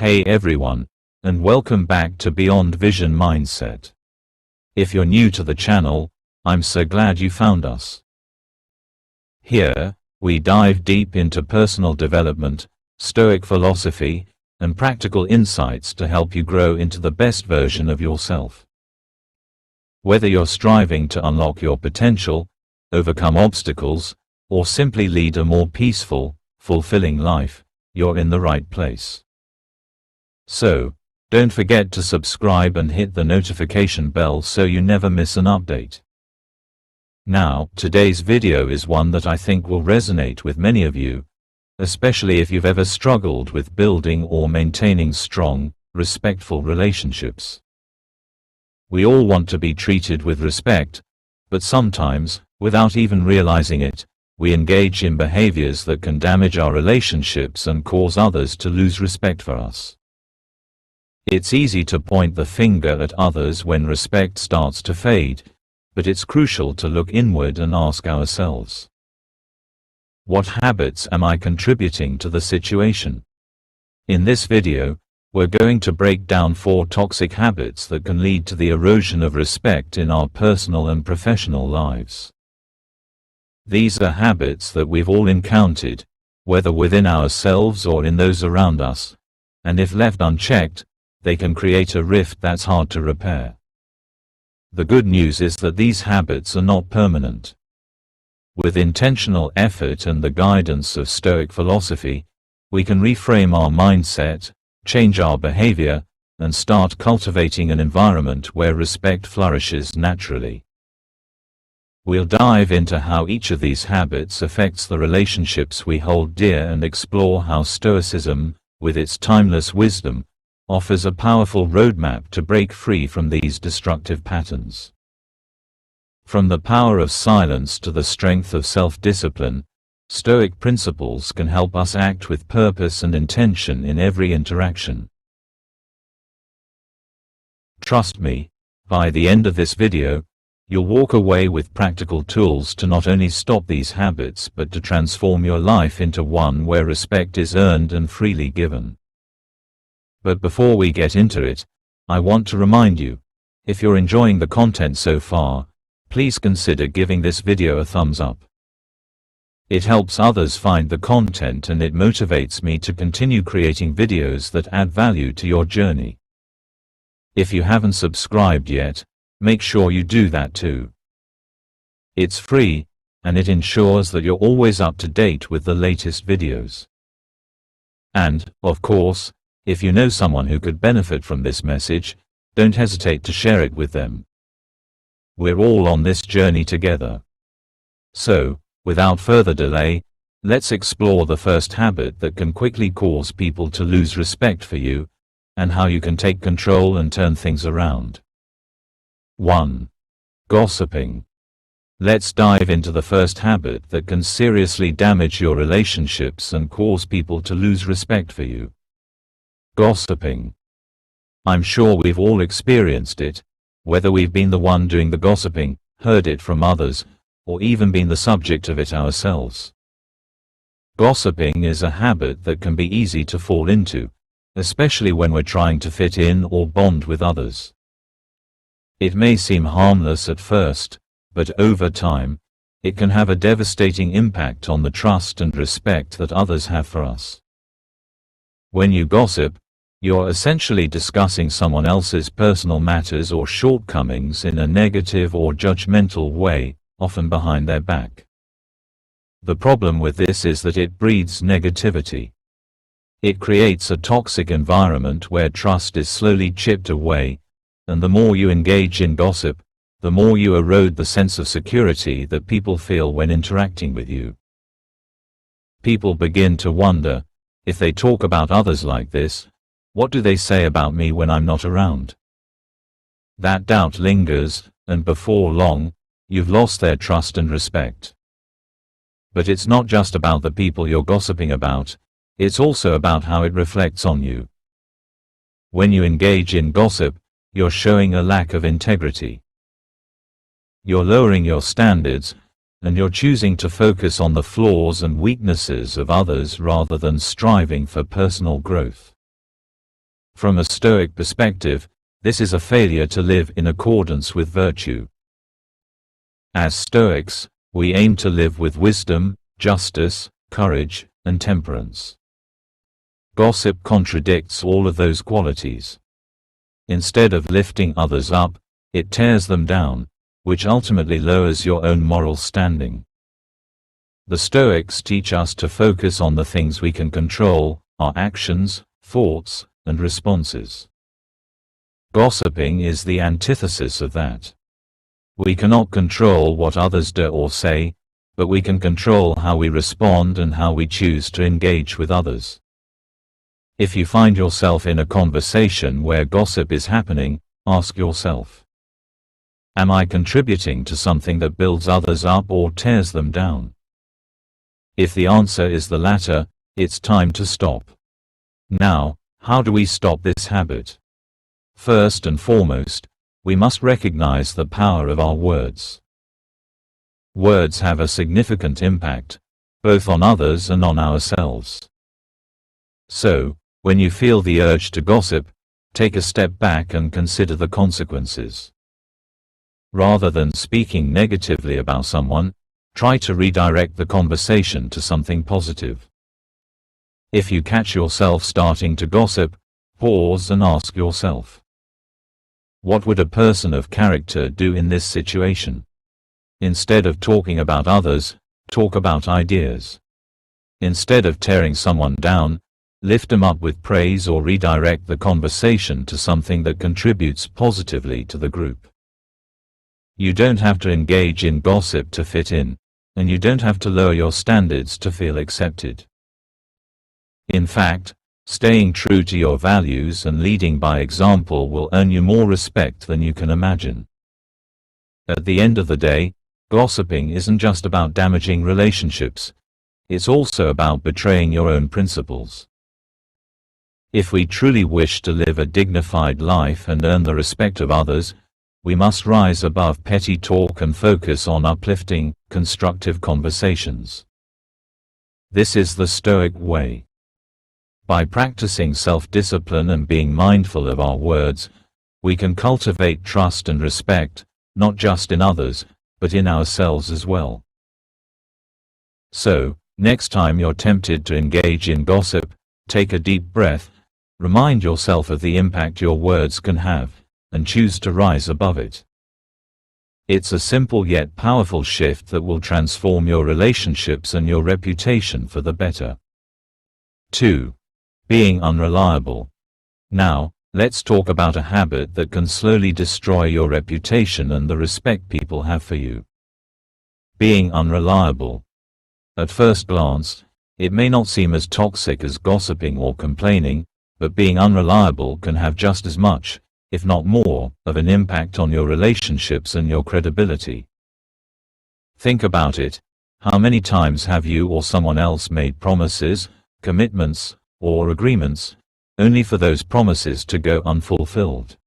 Hey everyone, and welcome back to Beyond Vision Mindset. If you're new to the channel, I'm so glad you found us. Here, we dive deep into personal development, Stoic philosophy, and practical insights to help you grow into the best version of yourself. Whether you're striving to unlock your potential, overcome obstacles, or simply lead a more peaceful, fulfilling life, you're in the right place. So, don't forget to subscribe and hit the notification bell so you never miss an update. Now, today's video is one that I think will resonate with many of you, especially if you've ever struggled with building or maintaining strong, respectful relationships. We all want to be treated with respect, but sometimes, without even realizing it, we engage in behaviors that can damage our relationships and cause others to lose respect for us. It's easy to point the finger at others when respect starts to fade, but it's crucial to look inward and ask ourselves, what habits am I contributing to the situation? In this video, we're going to break down 4 toxic habits that can lead to the erosion of respect in our personal and professional lives. These are habits that we've all encountered, whether within ourselves or in those around us, and if left unchecked, they can create a rift that's hard to repair. The good news is that these habits are not permanent. With intentional effort and the guidance of Stoic philosophy, we can reframe our mindset, change our behavior, and start cultivating an environment where respect flourishes naturally. We'll dive into how each of these habits affects the relationships we hold dear and explore how Stoicism, with its timeless wisdom, offers a powerful roadmap to break free from these destructive patterns. From the power of silence to the strength of self-discipline, Stoic principles can help us act with purpose and intention in every interaction. Trust me, by the end of this video, you'll walk away with practical tools to not only stop these habits but to transform your life into one where respect is earned and freely given. But before we get into it, I want to remind you, if you're enjoying the content so far, please consider giving this video a thumbs up. It helps others find the content and it motivates me to continue creating videos that add value to your journey. If you haven't subscribed yet, make sure you do that too. It's free, and it ensures that you're always up to date with the latest videos. And, of course, if you know someone who could benefit from this message, don't hesitate to share it with them. We're all on this journey together. So, without further delay, let's explore the first habit that can quickly cause people to lose respect for you, and how you can take control and turn things around. 1. Gossiping. Let's dive into the first habit that can seriously damage your relationships and cause people to lose respect for you. Gossiping. I'm sure we've all experienced it, whether we've been the one doing the gossiping, heard it from others, or even been the subject of it ourselves. Gossiping is a habit that can be easy to fall into, especially when we're trying to fit in or bond with others. It may seem harmless at first, but over time, it can have a devastating impact on the trust and respect that others have for us. When you gossip, you're essentially discussing someone else's personal matters or shortcomings in a negative or judgmental way, often behind their back. The problem with this is that it breeds negativity. It creates a toxic environment where trust is slowly chipped away, and the more you engage in gossip, the more you erode the sense of security that people feel when interacting with you. People begin to wonder, if they talk about others like this, what do they say about me when I'm not around? That doubt lingers, and before long, you've lost their trust and respect. But it's not just about the people you're gossiping about, it's also about how it reflects on you. When you engage in gossip, you're showing a lack of integrity. You're lowering your standards, and you're choosing to focus on the flaws and weaknesses of others rather than striving for personal growth. From a Stoic perspective, this is a failure to live in accordance with virtue. As Stoics, we aim to live with wisdom, justice, courage, and temperance. Gossip contradicts all of those qualities. Instead of lifting others up, it tears them down, which ultimately lowers your own moral standing. The Stoics teach us to focus on the things we can control, our actions, thoughts, and responses. Gossiping is the antithesis of that. We cannot control what others do or say, but we can control how we respond and how we choose to engage with others. If you find yourself in a conversation where gossip is happening, ask yourself, am I contributing to something that builds others up or tears them down? If the answer is the latter, it's time to stop. Now, how do we stop this habit? First and foremost, we must recognize the power of our words. Words have a significant impact, both on others and on ourselves. So, when you feel the urge to gossip, take a step back and consider the consequences. Rather than speaking negatively about someone, try to redirect the conversation to something positive. If you catch yourself starting to gossip, pause and ask yourself, what would a person of character do in this situation? Instead of talking about others, talk about ideas. Instead of tearing someone down, lift them up with praise or redirect the conversation to something that contributes positively to the group. You don't have to engage in gossip to fit in, and you don't have to lower your standards to feel accepted. In fact, staying true to your values and leading by example will earn you more respect than you can imagine. At the end of the day, gossiping isn't just about damaging relationships, it's also about betraying your own principles. If we truly wish to live a dignified life and earn the respect of others, we must rise above petty talk and focus on uplifting, constructive conversations. This is the Stoic way. By practicing self-discipline and being mindful of our words, we can cultivate trust and respect, not just in others, but in ourselves as well. So, next time you're tempted to engage in gossip, take a deep breath, remind yourself of the impact your words can have, and choose to rise above it. It's a simple yet powerful shift that will transform your relationships and your reputation for the better. 2. Being unreliable. Now, let's talk about a habit that can slowly destroy your reputation and the respect people have for you. Being unreliable. At first glance, it may not seem as toxic as gossiping or complaining, but being unreliable can have just as much, if not more, of an impact on your relationships and your credibility. Think about it. How many times have you or someone else made promises, commitments, or agreements, only for those promises to go unfulfilled?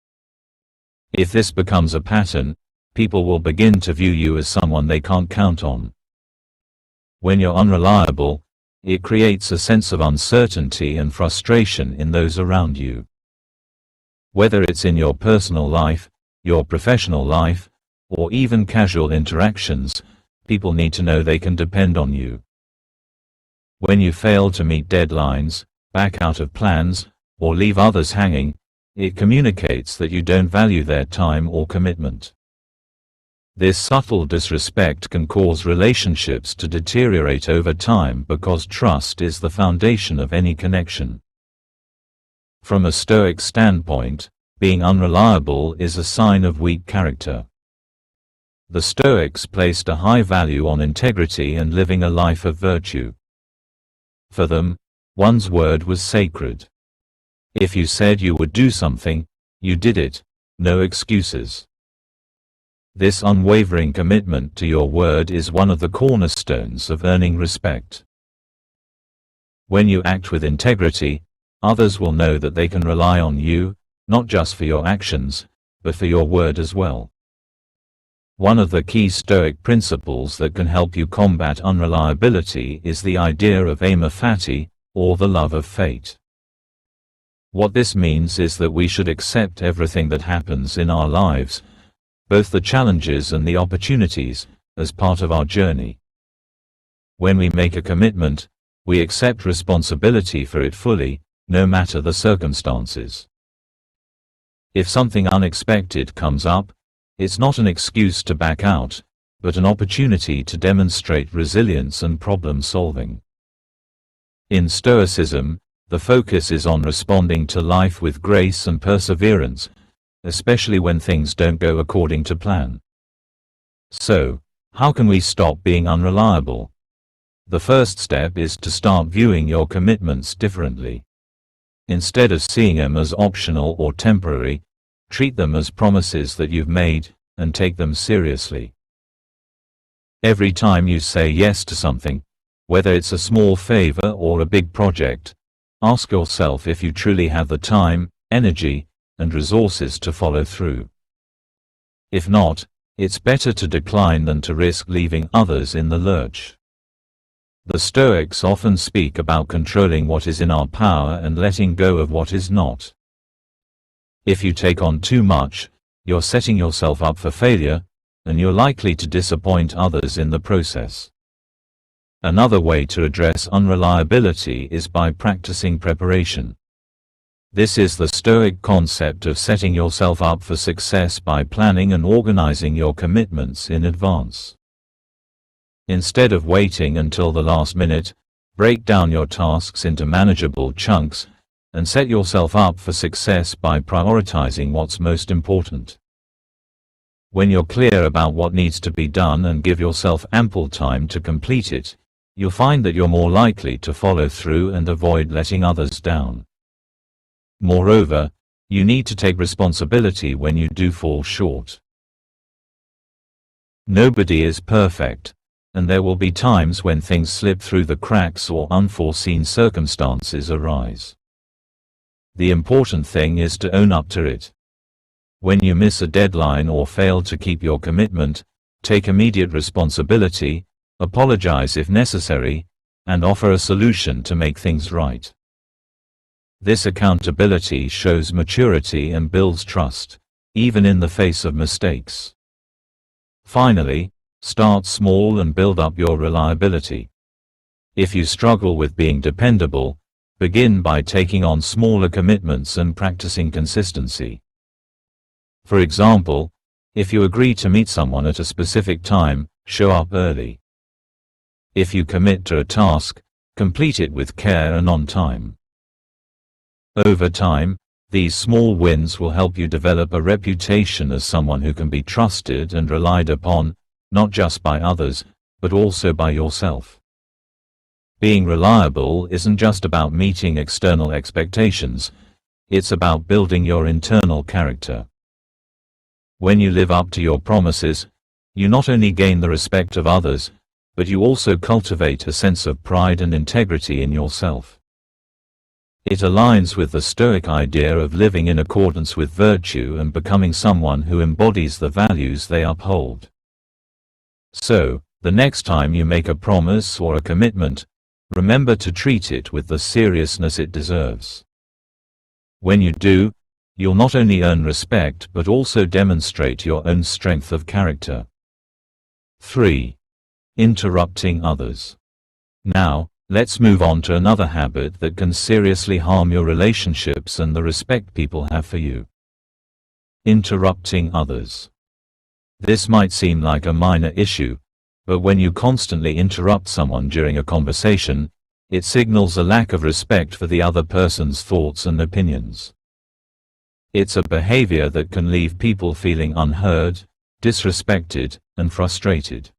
If this becomes a pattern, people will begin to view you as someone they can't count on. When you're unreliable, it creates a sense of uncertainty and frustration in those around you. Whether it's in your personal life, your professional life, or even casual interactions, people need to know they can depend on you. When you fail to meet deadlines, back out of plans, or leave others hanging, it communicates that you don't value their time or commitment. This subtle disrespect can cause relationships to deteriorate over time because trust is the foundation of any connection. From a Stoic standpoint, being unreliable is a sign of weak character. The Stoics placed a high value on integrity and living a life of virtue. For them, one's word was sacred. If you said you would do something, you did it, no excuses. This unwavering commitment to your word is one of the cornerstones of earning respect. When you act with integrity, others will know that they can rely on you, not just for your actions, but for your word as well. One of the key Stoic principles that can help you combat unreliability is the idea of amor fati, or the love of fate. What this means is that we should accept everything that happens in our lives, both the challenges and the opportunities, as part of our journey. When we make a commitment, we accept responsibility for it fully, no matter the circumstances. If something unexpected comes up, it's not an excuse to back out, but an opportunity to demonstrate resilience and problem solving. In Stoicism, the focus is on responding to life with grace and perseverance, especially when things don't go according to plan. So, how can we stop being unreliable? The first step is to start viewing your commitments differently. Instead of seeing them as optional or temporary, treat them as promises that you've made, and take them seriously. Every time you say yes to something, whether it's a small favor or a big project, ask yourself if you truly have the time, energy, and resources to follow through. If not, it's better to decline than to risk leaving others in the lurch. The Stoics often speak about controlling what is in our power and letting go of what is not. If you take on too much, you're setting yourself up for failure, and you're likely to disappoint others in the process. Another way to address unreliability is by practicing preparation. This is the Stoic concept of setting yourself up for success by planning and organizing your commitments in advance. Instead of waiting until the last minute, break down your tasks into manageable chunks, and set yourself up for success by prioritizing what's most important. When you're clear about what needs to be done and give yourself ample time to complete it, you'll find that you're more likely to follow through and avoid letting others down. Moreover, you need to take responsibility when you do fall short. Nobody is perfect, and there will be times when things slip through the cracks or unforeseen circumstances arise. The important thing is to own up to it. When you miss a deadline or fail to keep your commitment, take immediate responsibility, apologize if necessary, and offer a solution to make things right. This accountability shows maturity and builds trust, even in the face of mistakes. Finally, start small and build up your reliability. If you struggle with being dependable, begin by taking on smaller commitments and practicing consistency. For example, if you agree to meet someone at a specific time, show up early. If you commit to a task, complete it with care and on time. Over time, these small wins will help you develop a reputation as someone who can be trusted and relied upon, not just by others, but also by yourself. Being reliable isn't just about meeting external expectations, it's about building your internal character. When you live up to your promises, you not only gain the respect of others, but you also cultivate a sense of pride and integrity in yourself. It aligns with the Stoic idea of living in accordance with virtue and becoming someone who embodies the values they uphold. So, the next time you make a promise or a commitment, remember to treat it with the seriousness it deserves. When you do, you'll not only earn respect but also demonstrate your own strength of character. 3. Interrupting others. Now, let's move on to another habit that can seriously harm your relationships and the respect people have for you. Interrupting others. This might seem like a minor issue, but when you constantly interrupt someone during a conversation, it signals a lack of respect for the other person's thoughts and opinions. It's a behavior that can leave people feeling unheard, disrespected, and frustrated.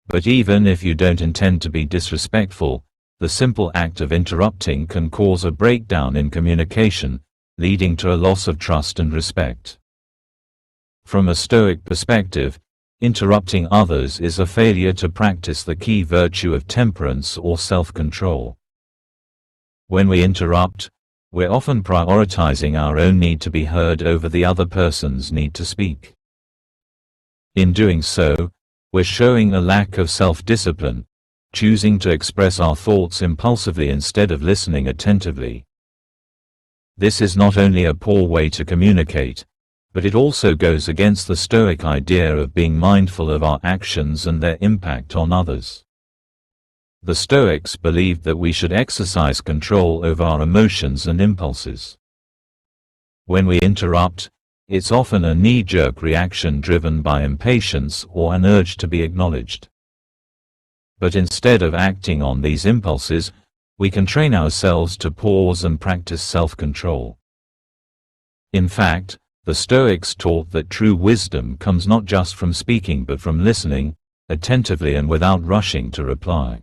But even if you don't intend to be disrespectful, the simple act of interrupting can cause a breakdown in communication, leading to a loss of trust and respect. From a Stoic perspective, interrupting others is a failure to practice the key virtue of temperance or self-control. When we interrupt, we're often prioritizing our own need to be heard over the other person's need to speak. In doing so, we're showing a lack of self-discipline, choosing to express our thoughts impulsively instead of listening attentively. This is not only a poor way to communicate, but it also goes against the Stoic idea of being mindful of our actions and their impact on others. The Stoics believed that we should exercise control over our emotions and impulses. When we interrupt, it's often a knee-jerk reaction driven by impatience or an urge to be acknowledged. But instead of acting on these impulses, we can train ourselves to pause and practice self-control. In fact, the Stoics taught that true wisdom comes not just from speaking but from listening, attentively and without rushing to reply.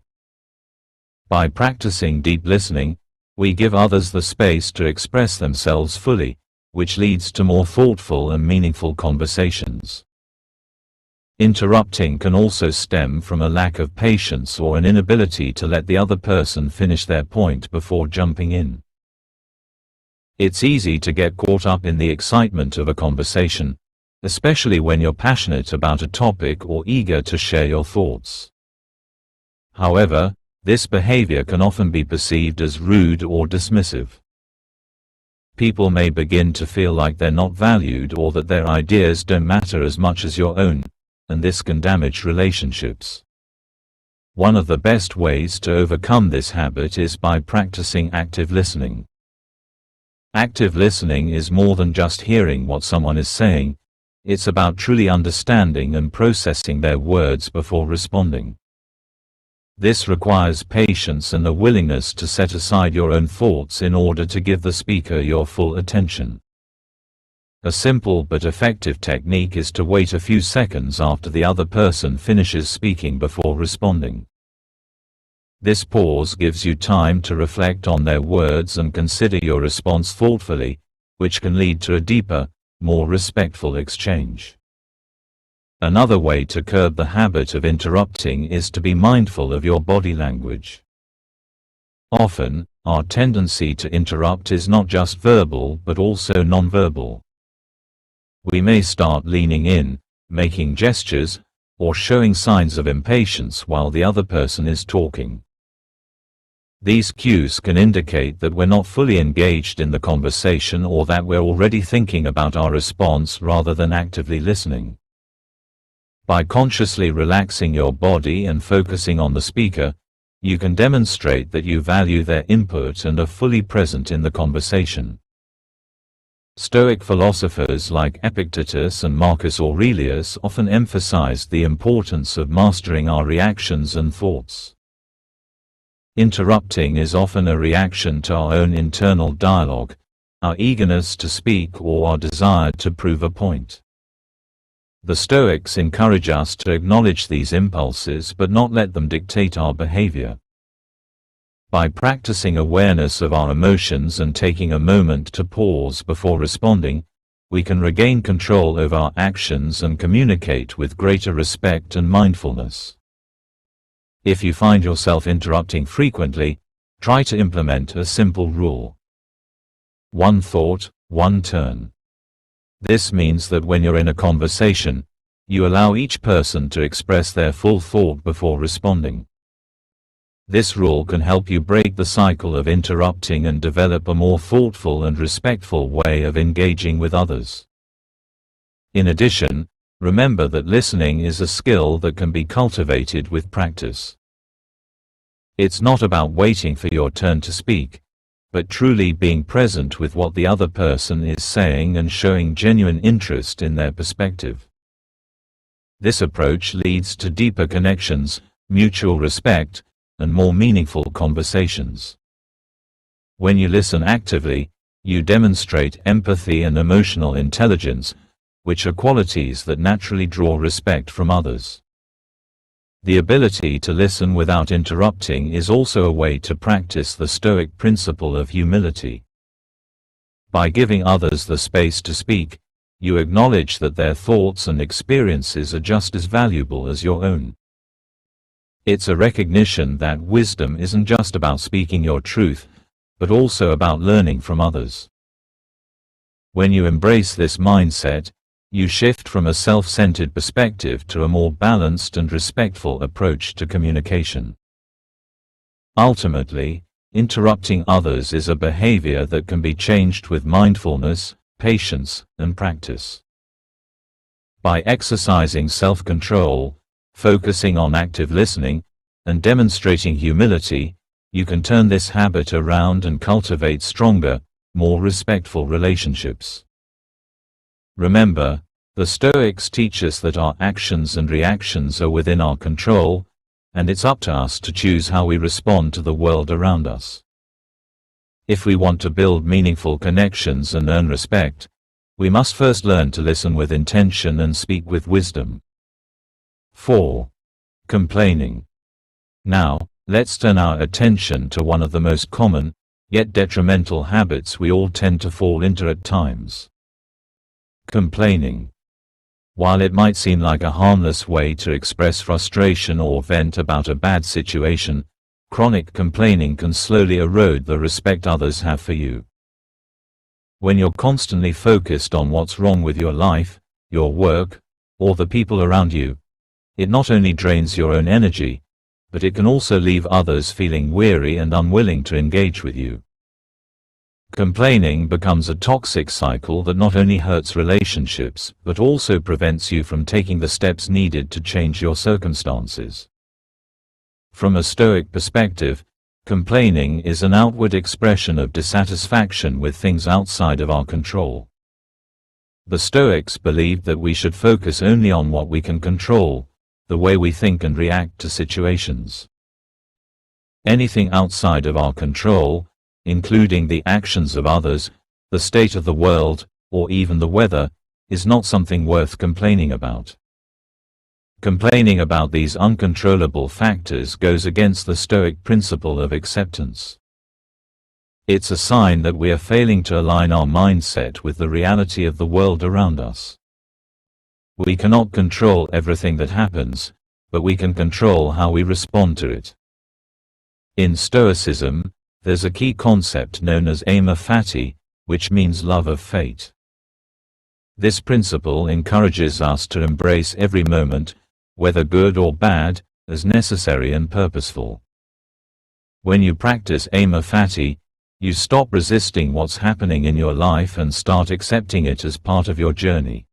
By practicing deep listening, we give others the space to express themselves fully, which leads to more thoughtful and meaningful conversations. Interrupting can also stem from a lack of patience or an inability to let the other person finish their point before jumping in. It's easy to get caught up in the excitement of a conversation, especially when you're passionate about a topic or eager to share your thoughts. However, this behavior can often be perceived as rude or dismissive. People may begin to feel like they're not valued or that their ideas don't matter as much as your own, and this can damage relationships. One of the best ways to overcome this habit is by practicing active listening. Active listening is more than just hearing what someone is saying. It's about truly understanding and processing their words before responding. This requires patience and a willingness to set aside your own thoughts in order to give the speaker your full attention. A simple but effective technique is to wait a few seconds after the other person finishes speaking before responding. This pause gives you time to reflect on their words and consider your response thoughtfully, which can lead to a deeper, more respectful exchange. Another way to curb the habit of interrupting is to be mindful of your body language. Often, our tendency to interrupt is not just verbal but also nonverbal. We may start leaning in, making gestures, or showing signs of impatience while the other person is talking. These cues can indicate that we're not fully engaged in the conversation or that we're already thinking about our response rather than actively listening. By consciously relaxing your body and focusing on the speaker, you can demonstrate that you value their input and are fully present in the conversation. Stoic philosophers like Epictetus and Marcus Aurelius often emphasized the importance of mastering our reactions and thoughts. Interrupting is often a reaction to our own internal dialogue, our eagerness to speak or our desire to prove a point. The Stoics encourage us to acknowledge these impulses but not let them dictate our behavior. By practicing awareness of our emotions and taking a moment to pause before responding, we can regain control over our actions and communicate with greater respect and mindfulness. If you find yourself interrupting frequently, try to implement a simple rule. One thought, one turn. This means that when you're in a conversation, you allow each person to express their full thought before responding. This rule can help you break the cycle of interrupting and develop a more thoughtful and respectful way of engaging with others. In addition, remember that listening is a skill that can be cultivated with practice. It's not about waiting for your turn to speak, but truly being present with what the other person is saying and showing genuine interest in their perspective. This approach leads to deeper connections, mutual respect, and more meaningful conversations. When you listen actively, you demonstrate empathy and emotional intelligence, which are qualities that naturally draw respect from others. The ability to listen without interrupting is also a way to practice the Stoic principle of humility. By giving others the space to speak, you acknowledge that their thoughts and experiences are just as valuable as your own. It's a recognition that wisdom isn't just about speaking your truth, but also about learning from others. When you embrace this mindset, you shift from a self-centered perspective to a more balanced and respectful approach to communication. Ultimately, interrupting others is a behavior that can be changed with mindfulness, patience, and practice. By exercising self-control, focusing on active listening, and demonstrating humility, you can turn this habit around and cultivate stronger, more respectful relationships. Remember, the Stoics teach us that our actions and reactions are within our control, and it's up to us to choose how we respond to the world around us. If we want to build meaningful connections and earn respect, we must first learn to listen with intention and speak with wisdom. 4. Complaining. Now, let's turn our attention to one of the most common, yet detrimental habits we all tend to fall into at times. Complaining. While it might seem like a harmless way to express frustration or vent about a bad situation, chronic complaining can slowly erode the respect others have for you. When you're constantly focused on what's wrong with your life, your work, or the people around you, it not only drains your own energy, but it can also leave others feeling weary and unwilling to engage with you. Complaining becomes a toxic cycle that not only hurts relationships but also prevents you from taking the steps needed to change your circumstances. From a Stoic perspective, complaining is an outward expression of dissatisfaction with things outside of our control. The Stoics believed that we should focus only on what we can control, the way we think and react to situations. Anything outside of our control, including the actions of others, the state of the world, or even the weather, is not something worth complaining about. Complaining about these uncontrollable factors goes against the Stoic principle of acceptance. It's a sign that we are failing to align our mindset with the reality of the world around us. We cannot control everything that happens, but we can control how we respond to it. In Stoicism, there's a key concept known as amor fati, which means love of fate. This principle encourages us to embrace every moment, whether good or bad, as necessary and purposeful. When you practice amor fati, you stop resisting what's happening in your life and start accepting it as part of your journey.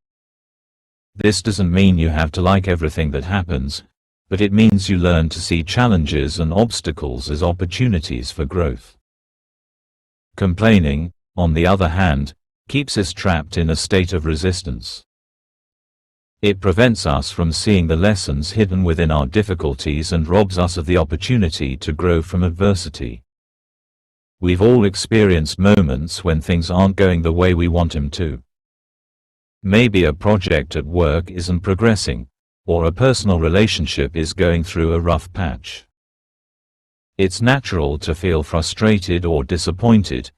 This doesn't mean you have to like everything that happens, but it means you learn to see challenges and obstacles as opportunities for growth. Complaining, on the other hand, keeps us trapped in a state of resistance. It prevents us from seeing the lessons hidden within our difficulties and robs us of the opportunity to grow from adversity. We've all experienced moments when things aren't going the way we want them to. Maybe a project at work isn't progressing, or a personal relationship is going through a rough patch. It's natural to feel frustrated or disappointed,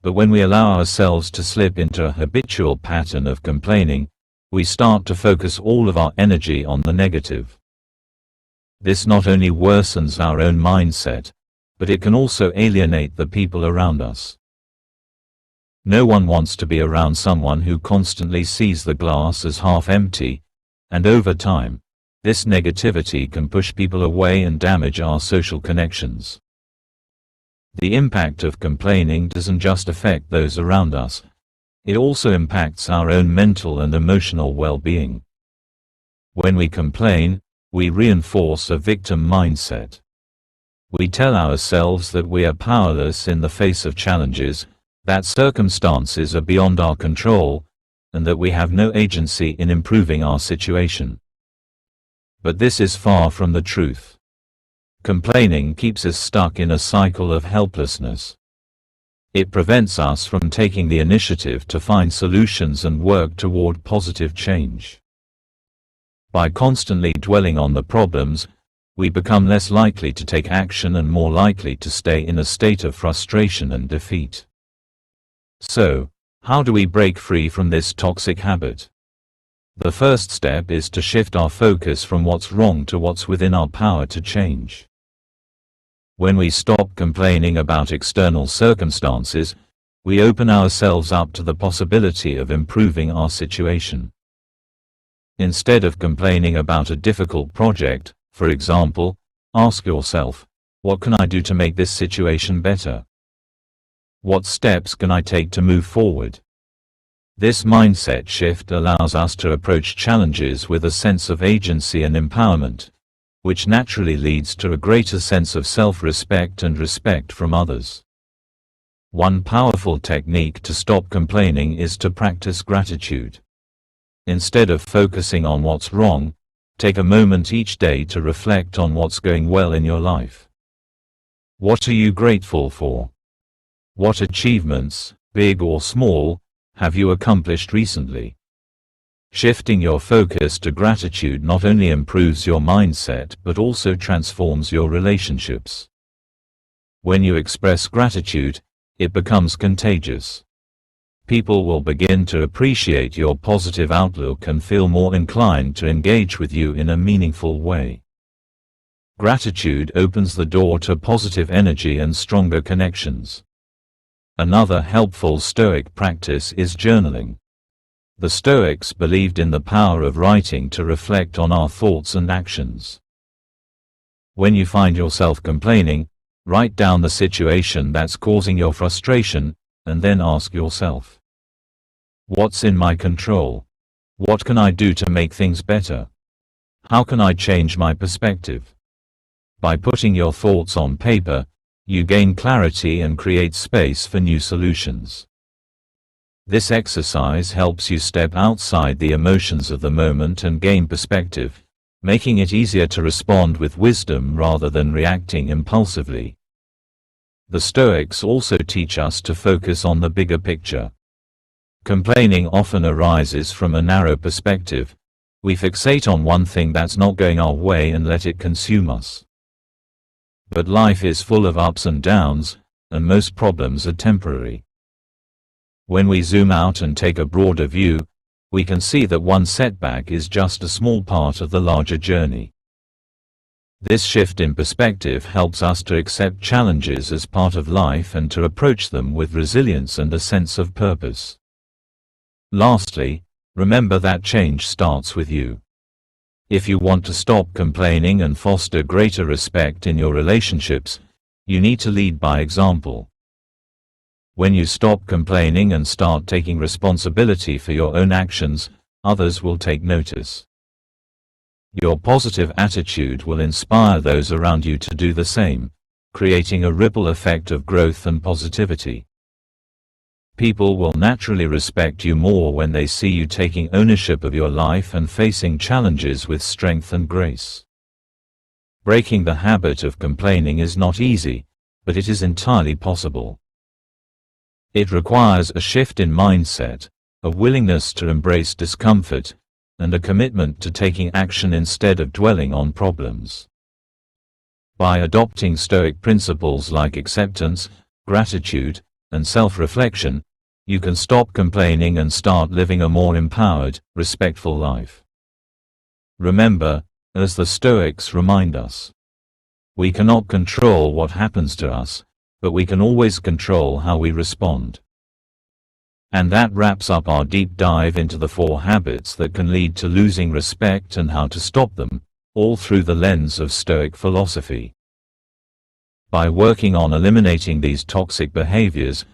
but when we allow ourselves to slip into a habitual pattern of complaining, we start to focus all of our energy on the negative. This not only worsens our own mindset, but it can also alienate the people around us. No one wants to be around someone who constantly sees the glass as half empty, and over time, this negativity can push people away and damage our social connections. The impact of complaining doesn't just affect those around us, it also impacts our own mental and emotional well-being. When we complain, we reinforce a victim mindset. We tell ourselves that we are powerless in the face of challenges, that circumstances are beyond our control, and that we have no agency in improving our situation. But this is far from the truth. Complaining keeps us stuck in a cycle of helplessness. It prevents us from taking the initiative to find solutions and work toward positive change. By constantly dwelling on the problems, we become less likely to take action and more likely to stay in a state of frustration and defeat. So, how do we break free from this toxic habit? The first step is to shift our focus from what's wrong to what's within our power to change. When we stop complaining about external circumstances, we open ourselves up to the possibility of improving our situation. Instead of complaining about a difficult project, for example, ask yourself, What can I do to make this situation better? What steps can I take to move forward? This mindset shift allows us to approach challenges with a sense of agency and empowerment, which naturally leads to a greater sense of self-respect and respect from others. One powerful technique to stop complaining is to practice gratitude. Instead of focusing on what's wrong, take a moment each day to reflect on what's going well in your life. What are you grateful for? What achievements, big or small, have you accomplished recently? Shifting your focus to gratitude not only improves your mindset but also transforms your relationships. When you express gratitude, it becomes contagious. People will begin to appreciate your positive outlook and feel more inclined to engage with you in a meaningful way. Gratitude opens the door to positive energy and stronger connections. Another helpful Stoic practice is journaling. The Stoics believed in the power of writing to reflect on our thoughts and actions. When you find yourself complaining, write down the situation that's causing your frustration, and then ask yourself, what's in my control? What can I do to make things better? How can I change my perspective? By putting your thoughts on paper, you gain clarity and create space for new solutions. This exercise helps you step outside the emotions of the moment and gain perspective, making it easier to respond with wisdom rather than reacting impulsively. The Stoics also teach us to focus on the bigger picture. Complaining often arises from a narrow perspective. We fixate on one thing that's not going our way and let it consume us. But life is full of ups and downs, and most problems are temporary. When we zoom out and take a broader view, we can see that one setback is just a small part of the larger journey. This shift in perspective helps us to accept challenges as part of life and to approach them with resilience and a sense of purpose. Lastly, remember that change starts with you. If you want to stop complaining and foster greater respect in your relationships, you need to lead by example. When you stop complaining and start taking responsibility for your own actions, others will take notice. Your positive attitude will inspire those around you to do the same, creating a ripple effect of growth and positivity. People will naturally respect you more when they see you taking ownership of your life and facing challenges with strength and grace. Breaking the habit of complaining is not easy, but it is entirely possible. It requires a shift in mindset, a willingness to embrace discomfort, and a commitment to taking action instead of dwelling on problems. By adopting Stoic principles like acceptance, gratitude, and self-reflection, you can stop complaining and start living a more empowered, respectful life. Remember, as the Stoics remind us, we cannot control what happens to us, but we can always control how we respond. And that wraps up our deep dive into the 4 habits that can lead to losing respect and how to stop them, all through the lens of Stoic philosophy. By working on eliminating these toxic behaviors,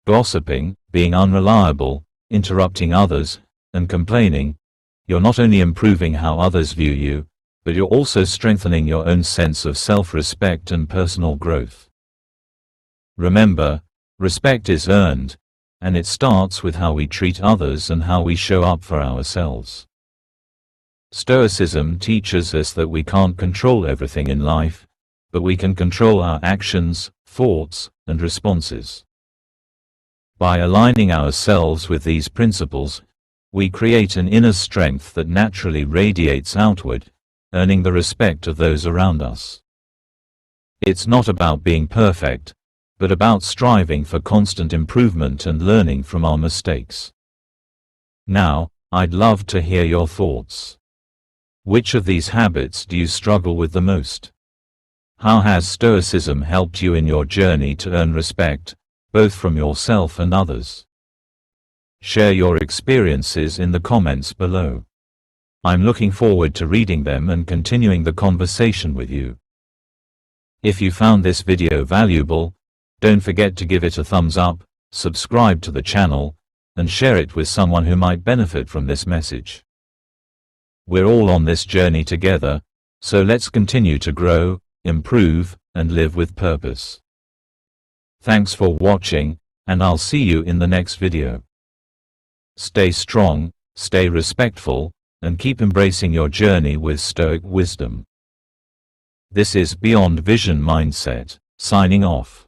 gossiping, being unreliable, interrupting others, and complaining, you're not only improving how others view you, but you're also strengthening your own sense of self-respect and personal growth. Remember, respect is earned, and it starts with how we treat others and how we show up for ourselves. Stoicism teaches us that we can't control everything in life, but we can control our actions, thoughts, and responses. By aligning ourselves with these principles, we create an inner strength that naturally radiates outward, earning the respect of those around us. It's not about being perfect, but about striving for constant improvement and learning from our mistakes. Now, I'd love to hear your thoughts. Which of these habits do you struggle with the most? How has Stoicism helped you in your journey to earn respect, both from yourself and others? Share your experiences in the comments below. I'm looking forward to reading them and continuing the conversation with you. If you found this video valuable, don't forget to give it a thumbs up, subscribe to the channel, and share it with someone who might benefit from this message. We're all on this journey together, so let's continue to grow, improve, and live with purpose. Thanks for watching, and I'll see you in the next video. Stay strong, stay respectful, and keep embracing your journey with Stoic wisdom. This is Beyond Vision Mindset, signing off.